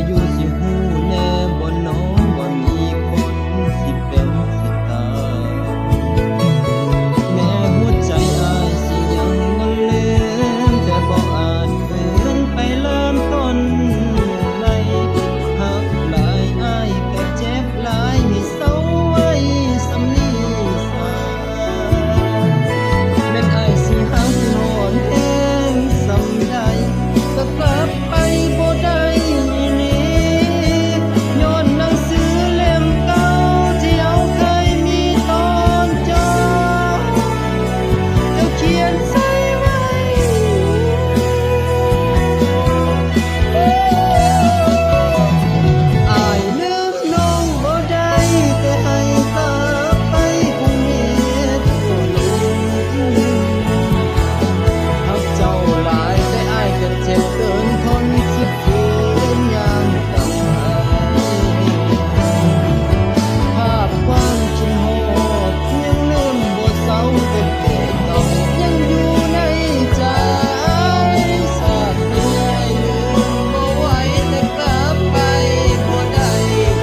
อยู่สิหูแน่บ่น้องว่ามีคนสิเป็นสิตายแม้หัวใจอ้ายสิยังบ่ลืมแต่บ่อาจฝืนไปเริ่มต้นใหม่หักหลายอ้ายก็เจ็บหลายให้เศร้าไว้สำนี้สาแม่นอ้ายสิหักหอนแห้งสำใดก็กลับไปบ่ได้ย้อนหนังสือเล่มเก่าที่เอาเคยมีตอนจบเจ้าเขียนใส่ไว้อ้ายลืมน้องบ่ได้แต่ให้กลับไปคงเหตุผลหักเจ้าหลายแต่อ้ายก็เจ็บเกินทนสิฝืนยังกลับไปภาพความคิดฮอดยังลืมบ่เศร้าแต่เก็บเก่ายังอยู่ในใจสาดนี้อ้ายลืมบ่ไหวแต่กลับไปบ่ได้ด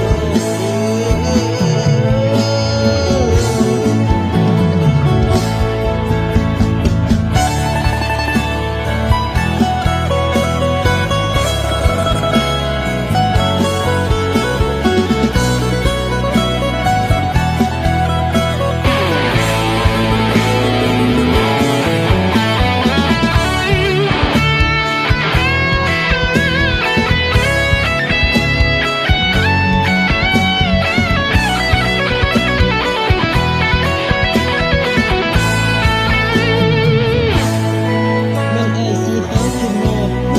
แม่นอ้ายสิหาคิดฮอดแฮ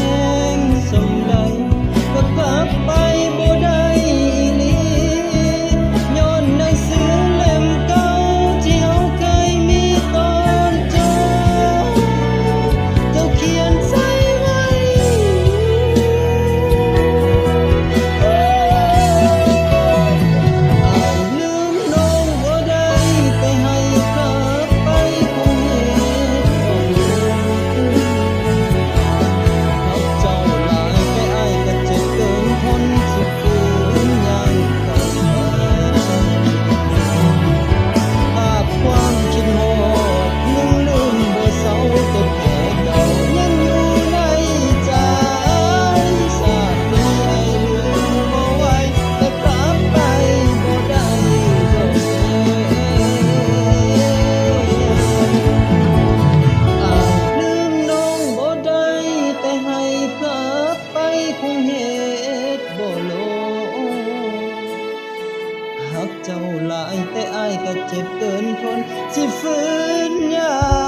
งส่ำใดก็กลับไปบ่ได้อีหลีย้อนหนังสือเล่มเก่าที่เฮาเคยมีตอนจบเจ้าเขียนใส่ไว้อ้ายลืมน้องบ่ได้แต่ให้กลับไปคงเหตุผลหักเจ้าหลายแต่อ้ายก็เจ็บเกินทนสิฝืนยังกลับไปภาพความคิดฮอดยังลืมบ่เศร้าแต่แผลเก่ายังอยู่ในใจสาดนี้อ้ายลืมบ่ไหวแต่กลับไปบ่ได้ดอกอ้ายลืมน้องบ่ได้แต่ให้กลับไปคงเหตุบ่ลงหักเจ้าหลายแต่อ้ายก็เจ็บเกินทนสิฝืนยัง